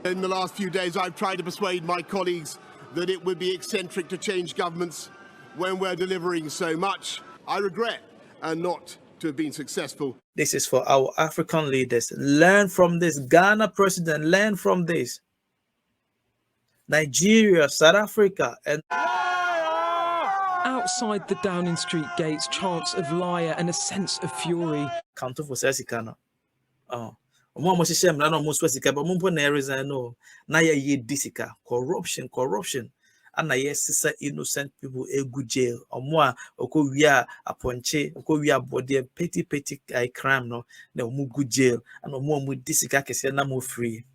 In the last few days, I've tried to persuade my colleagues that it would be eccentric to change governments when we're delivering so much. I regret not to have been successful. This is for our African leaders. Learn from this. Ghana president, learn from this. Nigeria, South Africa, and outside the Downing Street gates, chants of liar and a sense of fury. Counter for Sessikano. Oh, almost shame. I almost Sessikano, but Mumpo resign. No, na ye disika corruption. And na yes, innocent people a good jail. Or more, oko via a ponche, oko via body petty crime. No more good jail, and no more disika kese na more free.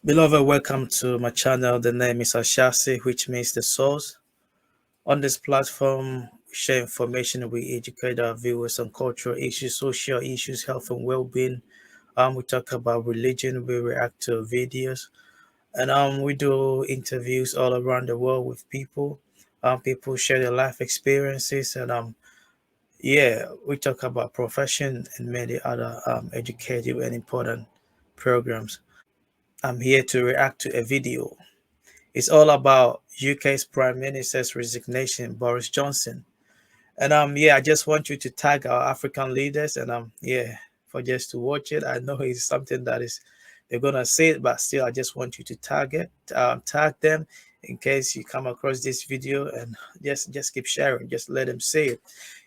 Beloved, welcome to my channel. The name is Ashasi, which means the source. On this platform, we share information, we educate our viewers on cultural issues, social issues, health and well-being. We talk about religion, we react to videos, and we do interviews all around the world with people. People share their life experiences, and yeah, we talk about profession and many other educative and important programs. I'm here to react to a video. It's all about UK's Prime Minister's resignation, Boris Johnson. And yeah, I just want you to tag our African leaders, and yeah, for just to watch it. I know it's something that is they're gonna say it, but still I just want you to tag them in case you come across this video, and just keep sharing, just let them see it.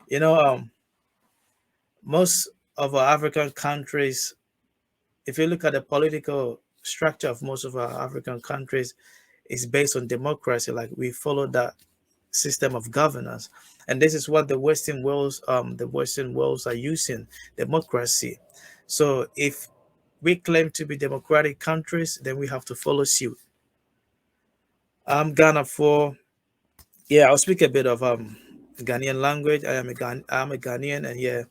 You know, most of our African countries, if you look at the political structure of most of our African countries, is based on democracy. Like, we follow that system of governance, and this is what the Western worlds are using, democracy. So if we claim to be democratic countries, then we have to follow suit. I'm Ghana for, yeah, I'll speak a bit of Ghanaian language. I'm a Ghanaian, and yeah,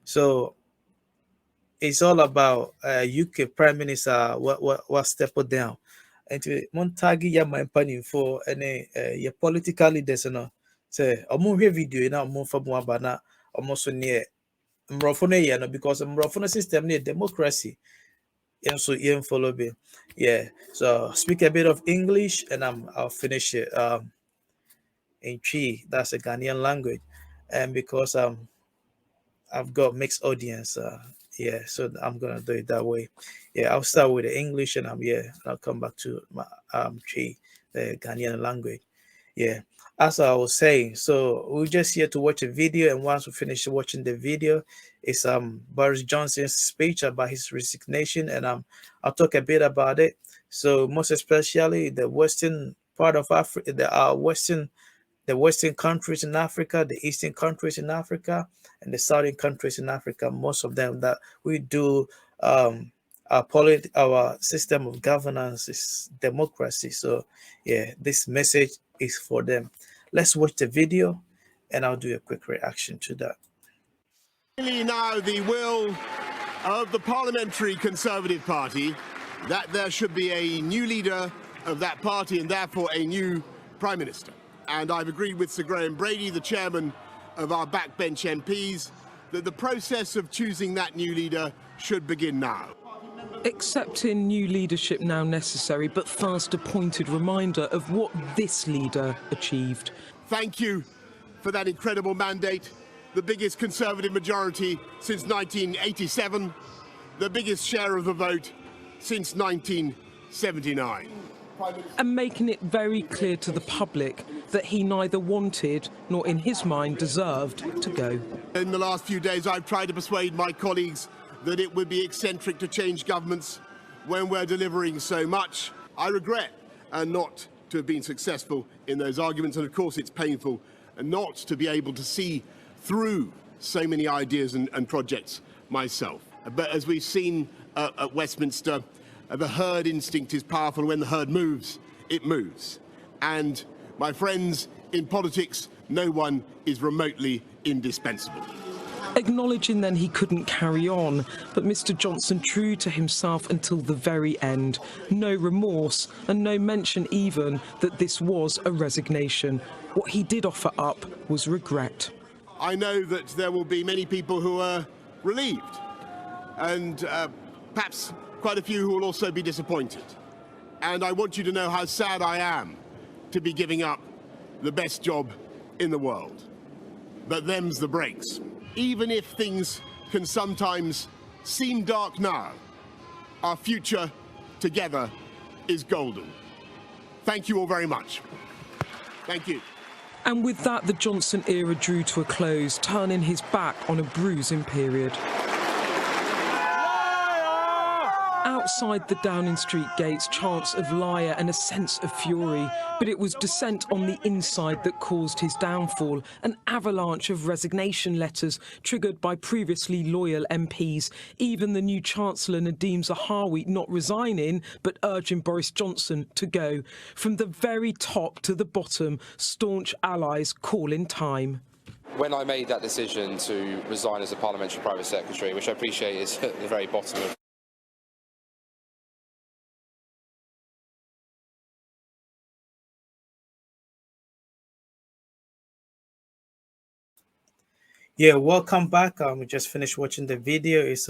so it's all about UK Prime Minister what step down. And to Montagi ya my panning for any your political leaders, you know. Say a more video, you know, more for more bana almost near Mrofone, because Mrofone system near democracy. And so you follow me. Yeah. So speak a bit of English, and I'll finish it in Chi. That's a Ghanaian language. And because I've got mixed audience, yeah, so I'm gonna do it that way. Yeah, I'll start with the English, and I'll come back to my Chi, the Ghanaian language. Yeah, as I was saying, so we're just here to watch a video, and once we finish watching the video, it's Boris Johnson's speech about his resignation, and I'll talk a bit about it. So most especially the western part of Africa, the western countries in Africa, the eastern countries in Africa, and the southern countries in Africa, most of them that we do our system of governance is democracy. So yeah, this message is for them. Let's watch the video, and I'll do a quick reaction to that. Now the will of the Parliamentary Conservative Party that there should be a new leader of that party, and therefore a new Prime Minister. And I've agreed with Sir Graham Brady, the chairman of our backbench MPs, that the process of choosing that new leader should begin now. Accepting new leadership now necessary, but fast appointed reminder of what this leader achieved. Thank you for that incredible mandate. The biggest Conservative majority since 1987, the biggest share of the vote since 1979. And making it very clear to the public that he neither wanted nor in his mind deserved to go. In the last few days, I've tried to persuade my colleagues that it would be eccentric to change governments when we're delivering so much. I regret not to have been successful in those arguments, and of course it's painful not to be able to see through so many ideas and projects myself. But as we've seen at Westminster, the herd instinct is powerful. When the herd moves, it moves. And my friends, in politics, no one is remotely indispensable. Acknowledging then he couldn't carry on, but Mr Johnson true to himself until the very end. No remorse and no mention even that this was a resignation. What he did offer up was regret. I know that there will be many people who are relieved and perhaps quite a few who will also be disappointed. And I want you to know how sad I am to be giving up the best job in the world. But them's the breaks. Even if things can sometimes seem dark now, our future together is golden. Thank you all very much. Thank you. And with that, the Johnson era drew to a close, turning his back on a bruising period. Outside the Downing Street gates, chants of liar and a sense of fury. But it was dissent on the inside that caused his downfall. An avalanche of resignation letters triggered by previously loyal MPs. Even the new Chancellor Nadhim Zahawi not resigning, but urging Boris Johnson to go. From the very top to the bottom, staunch allies call in time. When I made that decision to resign as a parliamentary private secretary, which I appreciate is at the very bottom of Yeah, welcome back. We just finished watching the video. It's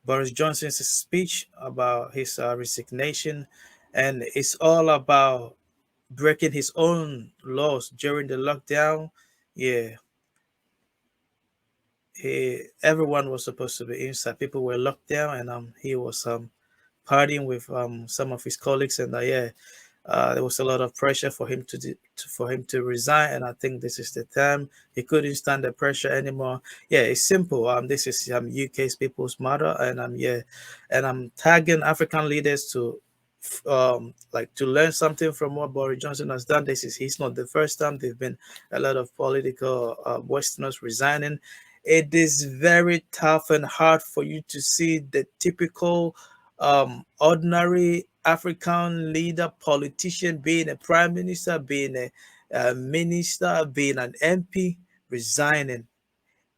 Boris Johnson's speech about his resignation, and it's all about breaking his own laws during the lockdown. Yeah, everyone was supposed to be inside. People were locked down, and he was partying with some of his colleagues, and there was a lot of pressure for him to resign, and I think this is the time. He couldn't stand the pressure anymore. Yeah, it's simple. This is UK's People's Matter, and I'm tagging African leaders to to learn something from what Boris Johnson has done. He's not the first time. There've been a lot of political Westerners resigning. It is very tough and hard for you to see the typical ordinary African leader, politician, being a prime minister, being a minister, being an MP, resigning.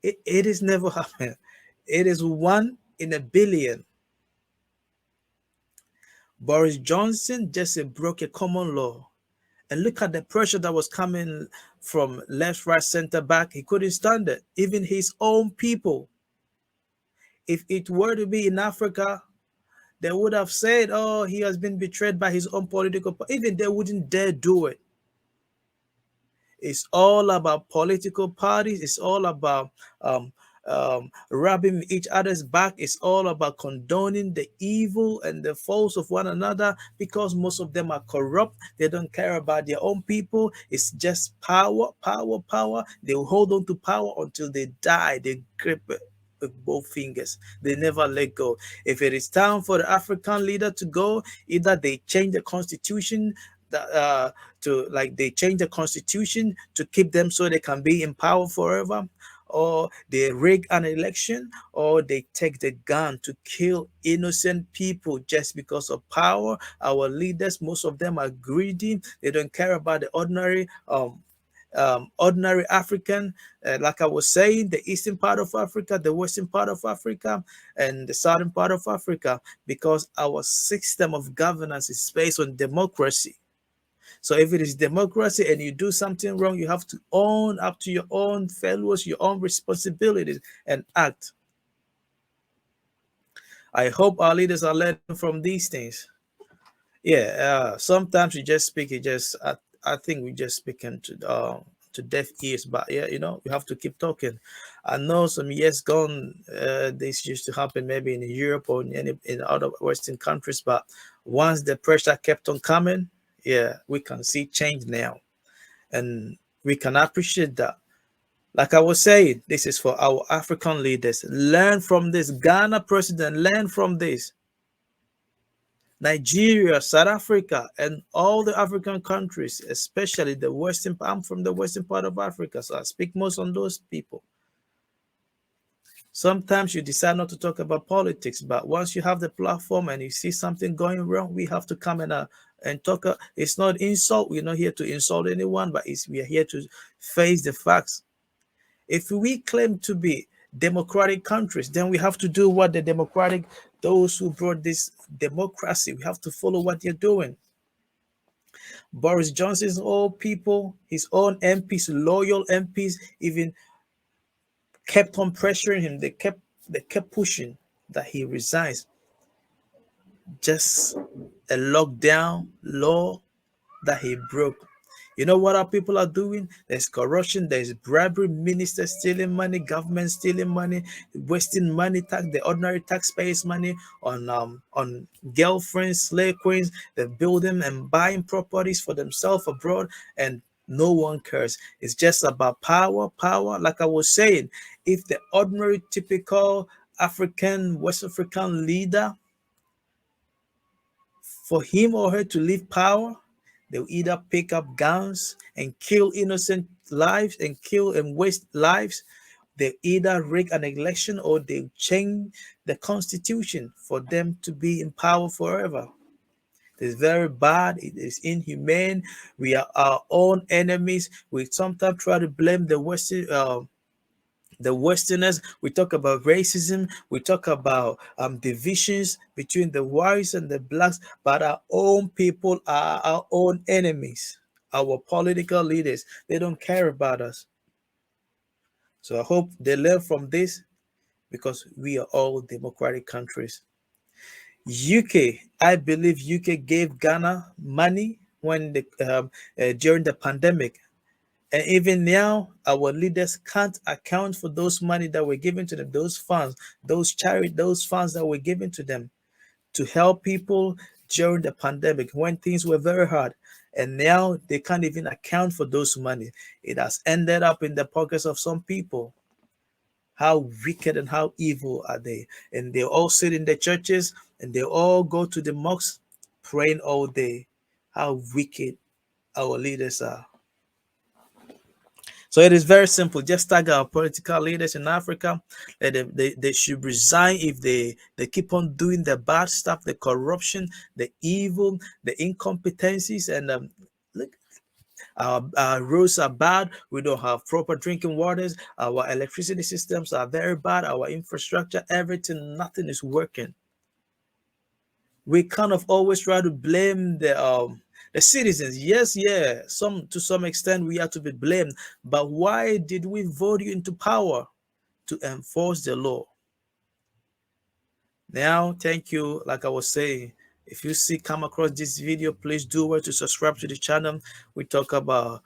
It has never happened. It is 1 in a billion. Boris Johnson just broke a common law. And look at the pressure that was coming from left, right, center, back. He couldn't stand it. Even his own people. If it were to be in Africa, they would have said, oh, he has been betrayed by his own political. Even they wouldn't dare do it. It's all about political parties. It's all about rubbing each other's back. It's all about condoning the evil and the faults of one another, because most of them are corrupt. They don't care about their own people. It's just power, power, power. They will hold on to power until they die. They grip it with both fingers. They never let go. If it is time for the African leader to go, either they change the constitution they change the constitution to keep them so they can be in power forever, or they rig an election, or they take the gun to kill innocent people just because of power. Our leaders, most of them are greedy. They don't care about the ordinary African. Like I was saying, the eastern part of Africa, the western part of Africa, and the southern part of Africa, because our system of governance is based on democracy. So if it is democracy and you do something wrong, you have to own up to your own failures, your own responsibilities, and act. I hope our leaders are learning from these things. Yeah, sometimes you just speak, I think we just speaking to deaf ears, but yeah, we have to keep talking. I know some years gone, this used to happen maybe in Europe or in other Western countries, but once the pressure kept on coming, yeah, we can see change now, and we can appreciate that. Like I was saying, this is for our African leaders. Learn from this. Ghana president, learn from this. Nigeria, South Africa, and all the African countries, especially the western. I'm from the western part of Africa, so I speak most on those people. Sometimes you decide not to talk about politics, but once you have the platform and you see something going wrong, we have to come and talk. It's not insult. We're not here to insult anyone, but we are here to face the facts. If we claim to be democratic countries, then we have to do what those who brought this democracy, we have to follow what they're doing. Boris Johnson's own people, his own MPs, loyal MPs, even kept on pressuring him. They kept pushing that he resigns. Just a lockdown law that he broke. You know what our people are doing? There's corruption, there's bribery, ministers stealing money, government stealing money, wasting money, the ordinary taxpayers' money on girlfriends, slave queens. They're building and buying properties for themselves abroad, and no one cares. It's just about power, power. Like I was saying, if the ordinary, typical West African leader, for him or her to leave power, they'll either pick up guns and kill innocent lives and kill and waste lives. They either rig an election or they change the constitution for them to be in power forever. It is very bad. It is inhumane. We are our own enemies. We sometimes try to blame the Westerners. We talk about racism, we talk about divisions between the whites and the blacks, but our own people are our own enemies. Our political leaders, they don't care about us. So I hope they learn from this, because we are all democratic countries. UK, I believe UK gave Ghana money during the pandemic. And even now, our leaders can't account for those money that were given to them, those funds, those funds that were given to them to help people during the pandemic when things were very hard. And now they can't even account for those money. It has ended up in the pockets of some people. How wicked and how evil are they? And they all sit in the churches and they all go to the mosques praying all day. How wicked our leaders are. So it is very simple. Just tag our political leaders in Africa. They should resign if they keep on doing the bad stuff, the corruption, the evil, the incompetencies. And look, our roads are bad. We don't have proper drinking waters. Our electricity systems are very bad. Our infrastructure, everything, nothing is working. We kind of always try to blame the citizens. Yes, yeah, to some extent we have to be blamed. But why did we vote you into power? To enforce the law. Now, thank you. Like I was saying, if you come across this video, please do well to subscribe to the channel. We talk about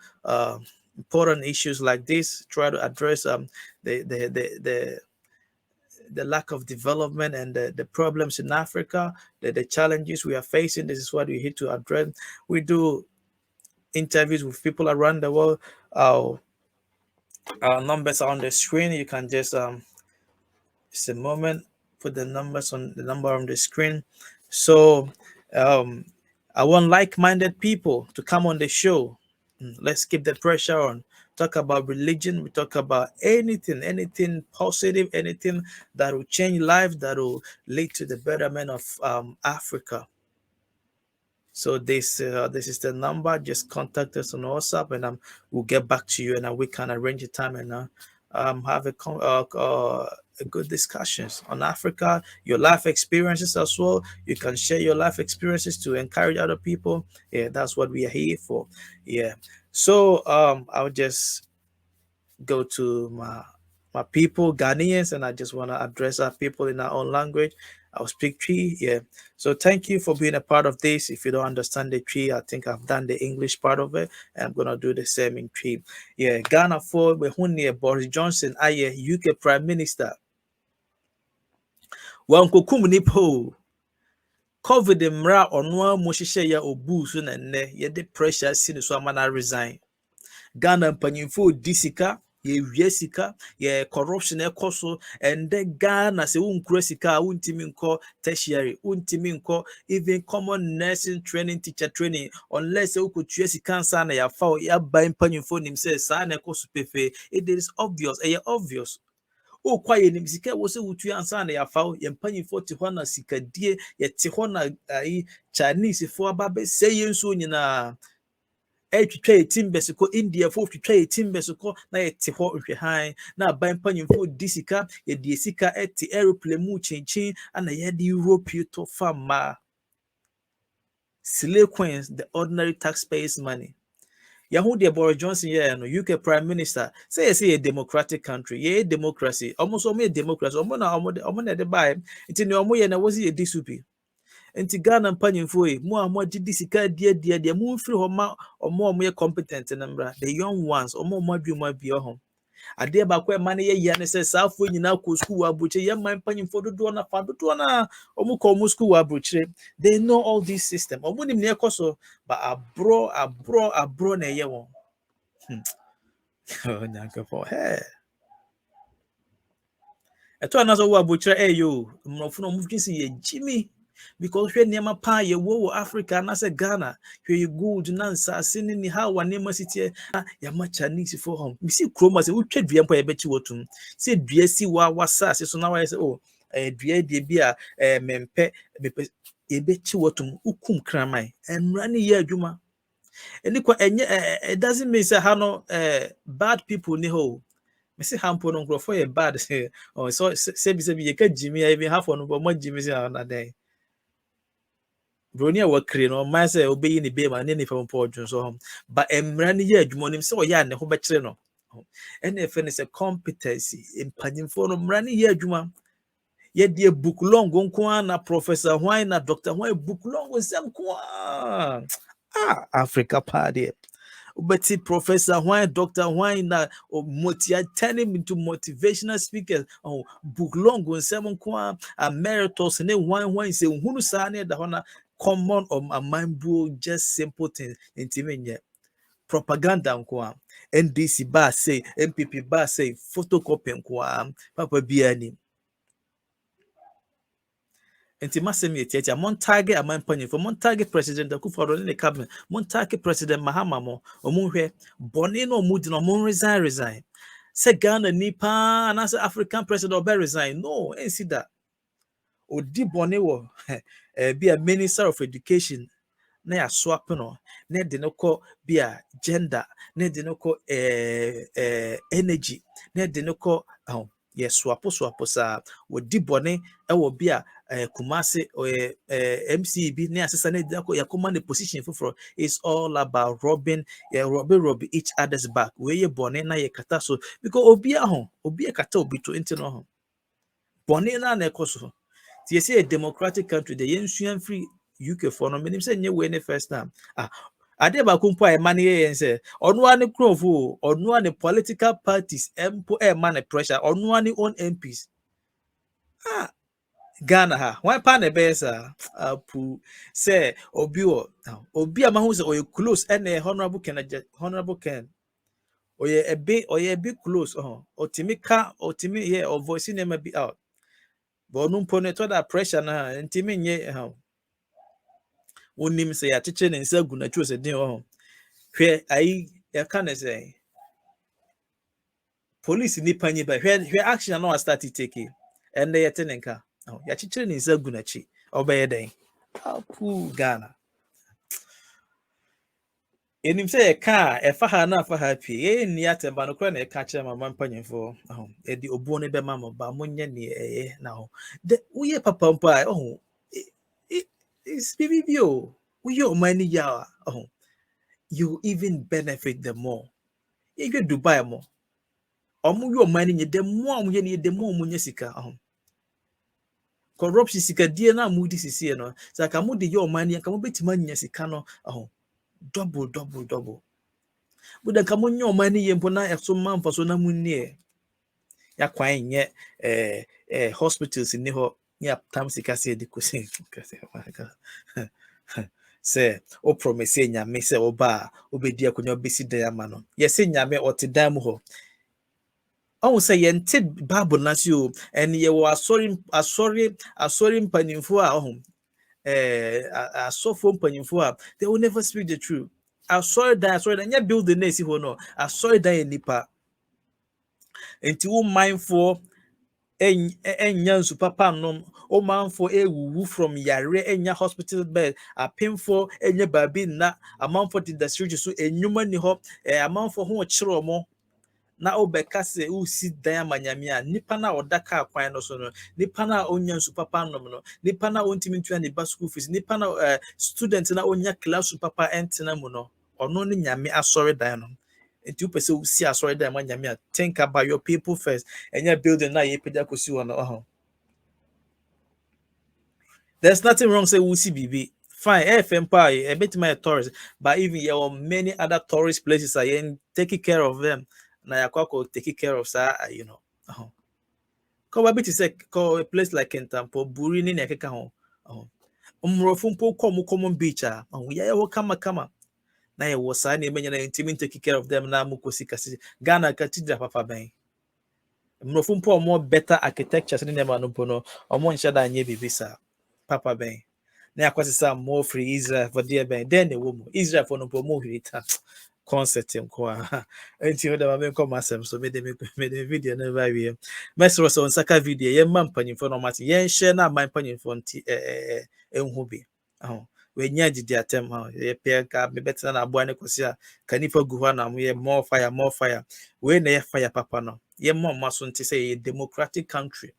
important issues like this. Try to address the lack of development and the problems in Africa, the challenges we are facing. This is what we need to address. We do interviews with people around the world. Our numbers are on the screen. You can just just a moment, put the number on the screen. So I want like-minded people to come on the show. Let's keep the pressure on. Talk about religion. We talk about anything positive, anything that will change lives, that will lead to the betterment of Africa. So this is the number. Just contact us on WhatsApp, and we'll get back to you, and we can arrange a time and have a good discussions on Africa, your life experiences as well. You can share your life experiences to encourage other people. Yeah, that's what we are here for. Yeah. So I'll just go to my people, Ghanaians, and I just want to address our people in our own language. I'll speak Tree. Yeah. So thank you for being a part of this. If you don't understand the Tree, I think I've done the English part of it, and I'm gonna do the same in Tree. Yeah. Ghana for Boris Johnson, UK Prime Minister. Wankokum nipo COVID mra onwa mo hyehyɛ ya obu so na nne ye de pressure si ne so amana resign. Ghana mpanyimfo di sika, ye wie sika, ye corruption ekoso, and the Ghana se unkura sika untimi nko tertiary, untimi nko even common nursing training, teacher training, unless you could choose sika na ya fa ya ba mpanyimfo nim say sa na ekoso pefe. It is obvious, obvious. o kwa ye nim sika wo se wutu ansa na ya fawo ye mpanyimfo te ho na sikadie ye te ho na ai Chinese fo aba be say yenso nyina etwitwa etimbes ko India fo twitwa etimbes ko na ye te ho nhwehan na ban mpanyimfo di sika ye di sika eti aeroplane mu chinchin ana ye di Europe to fama slay queens the ordinary taxpayers money. Yahudia Boris Johnson, yeah, no UK Prime Minister, say a democratic country, yeah, democracy, almost only democracy, almost the buy, it's in your way and I was a disupi. And Ghana and Panyin more disika dear, move through her or more competent number, the young ones, or more you might be home. Ade ba kwa mane ye ya ne se safo nyina ko school abuche ye man panyimfo dodo na fa dodo na omu ko mu school abuche. They know all this system omu nim ne ekoso but abro na ye won. Oh nyanka for hey eto anaso wo abuche yo mrofo no mu twisi ye Jimmy because hwe niam pa ye wo Africa na se Ghana hwe good na nsase ni ha wa ne masiti ya ma Chinese for home mi si kroma se wotwa dua mpa ye bechi wotum se dua si wa wasase so na wa se oh dua de bi a mempe ye bechi wotum ukum kraman enra ne ye adwuma eni kwa enye it doesn't mean say ha no bad people ni ho me say hampo no grofo ye bad say oh so se bi ye ka Jimmy even half on bo mo Jimmy say na den Bronia wa kre no man say obeyi ni be ma ne fam po odwun so hom ba emra ne ye adwuma nim say o ya ne ho be kire no ene efe ne say competency empanyimfo no mra ne ye adwuma ye de book long nko na professor Hwan na Dr. Hwan book long nsem ko Africa party but Professor Hwan Dr. Hwan na turning into motivational speakers book long nsem ko emeritus ne Hwan say hunu sa ne da hona common amambu just simple things intimate propaganda nko NDC ba say MPP ba say photocopy nko papa biani enti masem ye tiatia mon target aman panyefo mon target president Akufo-Addo ne cabinet mon target president Mahama mo omunhwe bone no mudi no mon resign say Ghana nipa na say African president obe resign no ensi that odi bone wo be a minister of education na ya swap no na de no ko be a gender na de no ko energy na de no ko yes swap sa odi bone e wo be a Kumasi MCB ne asesa na de ko yakoma the position for is all about robbing each other's back we ye bone na ye kata so because obi e kata obi to into no bone na ekoso ti say a democratic country the yensuan free UK for no menim say nye we ne first time ade ba kumpo e mane ye say onu ane krofo onu ane political parties empo e mane pressure onu ane own MPs Ghana ha why pa na be sa apu say obi amahu say oye close and honorable Ken oye a bit close otimika otimi here or voice name be out but no pone to that pressure na ntimi nye wonim say ya cheche ne nsa gu na twa se din hwe ai ya kan say police ni panyi ba hwe action na start take and they tenenka ya cheche ne nsa gu na chi obeye den apu Ghana enim say ka e fa ha na fa happy ni atemba no kra na e ka kire mama mpanyefo e di obuo ne be mama ba monye ne na ho de uye papa mpa it's BBBO uye o mani ya you even benefit them more you go Dubai more omu yo mani nye de mo amunye ne de mo munye sika corruption sika die na mudi sisi no saka mu de yo mani ka mo betima nya sika no double buda kamo nyo mani yempo na eso manfa so na munnie ya kwan nye hospitals ni ho ya tam sika se de kosin kase se o promise nyame se oba obedi akonya obesi dan ama no ye se nyame otedam ho on say yente bible na si o en ye wo asori mpanimfo a asofo mpanimfo a they will never speak the truth. Sorry that nya build the name si ho no sorry that nipa enti wo mindful enya nsu papa nom o manfo ewuwu from yare enya hospital bed apemfo enya baabi na amanfo de the street so enwuma ni ho amanfo ho kyerɛ mo na obeka se usi dan amanyame a nipa na odaka kwan no so no nipa na onya nsu papa nom no nipa na ontimi ntua ne ba school fees nipa na student na onya class papa entena mu no ono ne nyame asɔre dan no nti upese usi asɔre dan amanyame a think about your people first enya building na ye peda kosi wo no there's nothing wrong say usi bibi fine FM pa a bit my tourist but even there are many other tourist places I ain't taking care of them na yakwako taking care of you know ko ba bit say ko a place like Kentampo buri ni nekeka ho umrofo mpo common beach yeah wo kama na ye wo sa na emenya na intimi taking care of them na mukosi kasi Ghana katidra papa ben umrofo mpo more better architecture ni nema no no omo nhyɛ da anye bibisa papa ben na yakwasi sa more free Israel for dear ben then the woman Israel for no more hirita concept nko enti hoda ma menko masem so me de video na ba wi mesro so nsaka video ye ma mpanyimfo no mate ye share na ma mpanyimfo nti enhu bi we nya didi atem ye pe ka me betena na abo ne kosi a kanipa gu ho na mo ye more fire we na ye fire papa no ye mo maso nti say ye democratic country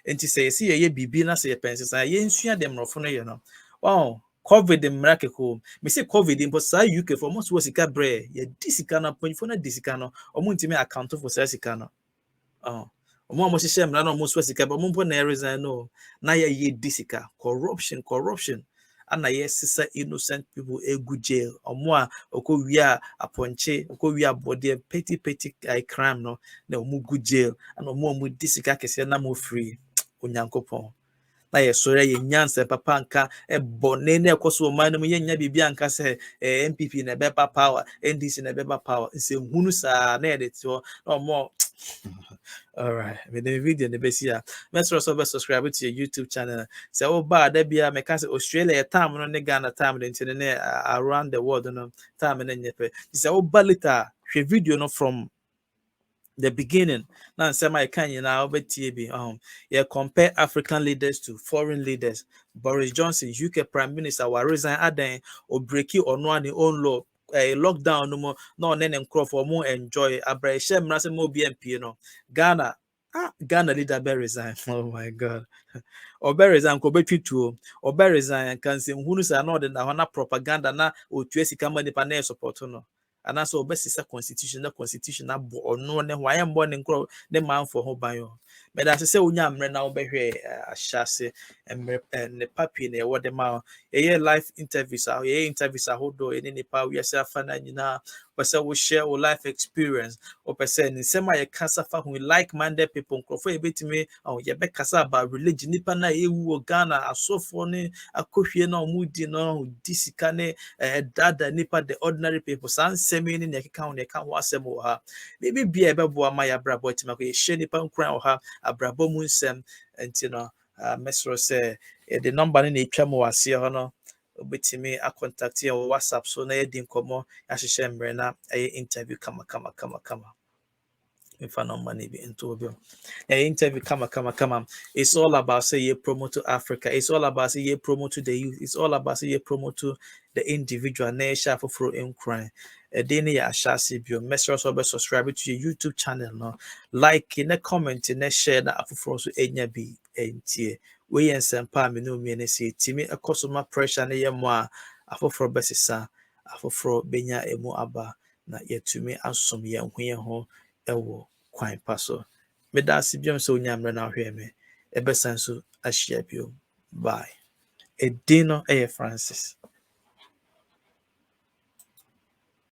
enti say ye bibi na say ye pensa ye nsua dem rofo no ye no COVID miracle me say COVID in sa UK for most was sika bre ye disika na ponfo na disika no omo ntimi account for sa sika no omo hye mra na omo so sika but omo na resign no na ye disika corruption and na yes sisa innocent people egu jail omo a okowia aponche okowia body petty crime no na omo gu jail and omo disika kese na mo free onyankopon na ye sore ye nyanse papa nka bone na ekoso man no ye nya bibia nka se MPP na beba power NDC na beba power nse hunu sa na ye de to no more all right me the video ne besi a make sure so subscribe to your YouTube channel say oh ba da bia me ka se Australia time no ne Ghana time de ntine ne around the world no time ne nyepe say oh ba later hwe video no from the beginning now semi can you now yeah compare African leaders to foreign leaders. Boris Johnson UK Prime Minister will resign aden or break it or no any own law a lockdown no more no nene crop or more enjoy abrasion mrase mo BNP no Ghana Ghana leader be resign oh my god or be resign ko betwi tuo or be resign can say hunu sa no de na propaganda na otua sika mani pa na support no and also obesisa constitution abo ono ne hwan yembo ne nkro ne manfo ho ban yo me da se onya mre na obehwe ahyase emre ne papi ne wo de ma ye life interviews ahodo ene ne pa wi ase afa na nyina person will share our life experience or person in sema ye kasa fa who like minded people nkofo ebetime ye be kasa about religion nipa na ewu Ghana asofo ne akohwie na omudi no disika ne dada nipa the ordinary people san semi ne ne keka ne ka ho asem wo ha maybe bia ebebo ama ya brabo timako ye hye nipa nkran wo ha abrabo mu nsem enti no mesro say the number ne etwa mo wase ho no obetimi a contact you on WhatsApp so na yedi nkomo ahyehyɛ mbre na interview kama if I no money be into obi interview kama it's all about say you promote to Africa, it's all about say you promote to the youth, it's all about say you promote to the individual nation for in crime then ya shasi bio message so be subscribe to your YouTube channel no like in a comment in a share na afoforo so enya bi entie we yen sempa me no me ne say timi ekosoma pressure na ye mo a afoforo besisa afoforo benya emu aba na yetumi asom ye ho ewo kwan paso me da sibiom so nyamre na hwe me ebesan so ahia bio bye edino Francis.